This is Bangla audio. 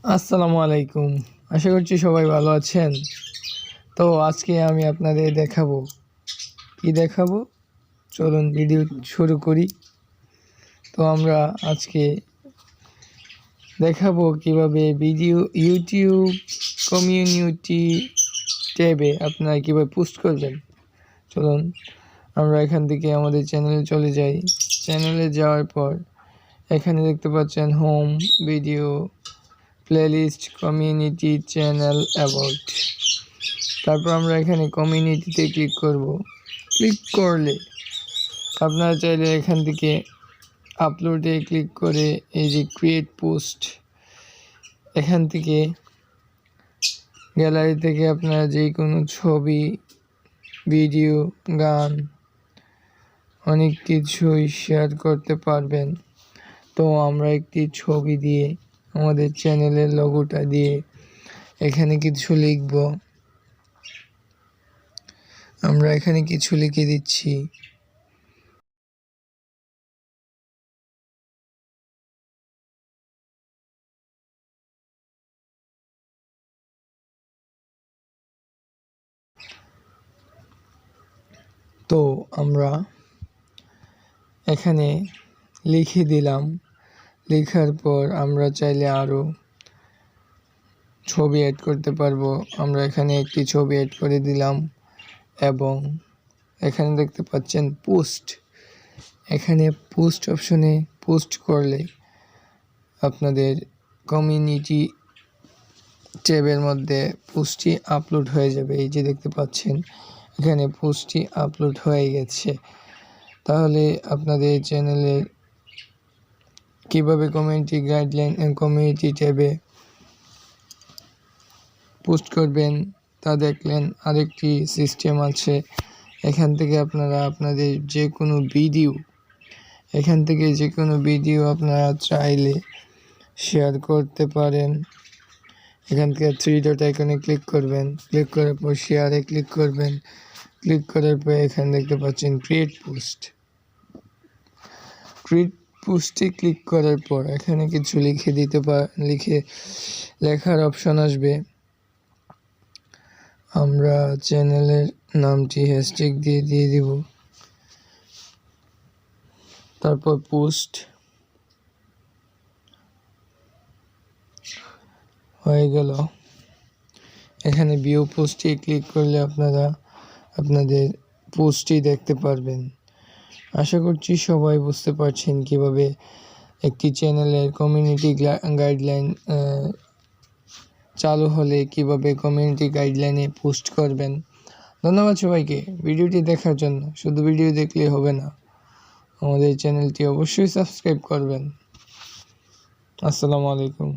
আসসালামু আলাইকুম। আশা করছি সবাই ভালো আছেন। তো আজকে আমি আপনাদের কি দেখাবো? চলুন ভিডিও শুরু করি। তো আমরা আজকে দেখাবো কিভাবে ইউটিউব কমিউনিটি ট্যাবে আপনারা কিভাবে পোস্ট করবেন। চলুন আমরা এখান থেকে আমাদের চ্যানেলে চলে যাই। চ্যানেলে যাওয়ার পর এখানে দেখতে পাচ্ছেন home, video, playlist, community, channel, about. তারপর আমরা এখানে কমিউনিটিতে ক্লিক করব। ক্লিক করলে আপনারা চাইলে এখান থেকে আপলোডে ক্লিক করে এই যে ক্রিয়েট পোস্ট, এখান থেকে গ্যালারি থেকে আপনারা যে কোনো ছবি, ভিডিও, গান অনেক কিছুই শেয়ার করতে পারবেন। তো আমরা একটি ছবি দিয়ে আমাদের চ্যানেলের লোগোটা দিয়ে এখানে কিছু লিখব। আমরা এখানে কিছু লিখে দিচ্ছি। তো আমরা এখানে লিখে দিলাম। লেখার পর আমরা চাইলে আরও ছবি অ্যাড করতে পারবো। আমরা এখানে একটি ছবি অ্যাড করে দিলাম এবং এখানে দেখতে পাচ্ছেন পোস্ট। এখানে পোস্ট অপশনে পোস্ট করলে আপনাদের কমিউনিটি ট্যাবের মধ্যে পোস্টটি আপলোড হয়ে যাবে। এই যে দেখতে পাচ্ছেন এখানে পোস্টটি আপলোড হয়ে গেছে। তাহলে আপনাদের চ্যানেলের কীভাবে কমিউনিটি ট্যাবে পোস্ট করবেন তা দেখলেন। আরেকটি সিস্টেম আছে, এখান থেকে আপনারা আপনাদের যে কোনো ভিডিও আপনারা চাইলে শেয়ার করতে পারেন। এখান থেকে 3 ডট আইকনে ক্লিক করবেন, ক্লিক করার পর শেয়ারে ক্লিক করবেন। ক্লিক করার পর এখানে দেখতে পাচ্ছেন ক্রিয়েট পোস্টে ক্লিক করার পর এখানে কিছু লেখার অপশন আসবে। আমরা চ্যানেলের নামটি হ্যাশট্যাগ দিয়ে দিব। তারপর পোস্ট হয়ে গেল। এখানে ভিউ পোস্টে ক্লিক করলে আপনারা আপনাদের পোস্টটি দেখতে পারবেন। আশা করছি সবাই বুঝতে পারছেন কিভাবে একটি চ্যানেলের কমিউনিটি গাইডলাইন চালু হলে কিভাবে কমিউনিটি গাইডলাইনে পোস্ট করবেন। ধন্যবাদ সবাইকে ভিডিওটি দেখার জন্য। শুধু ভিডিও দেখলেই হবে না, আমাদের চ্যানেলটি অবশ্যই সাবস্ক্রাইব করবেন। আসসালামু আলাইকুম।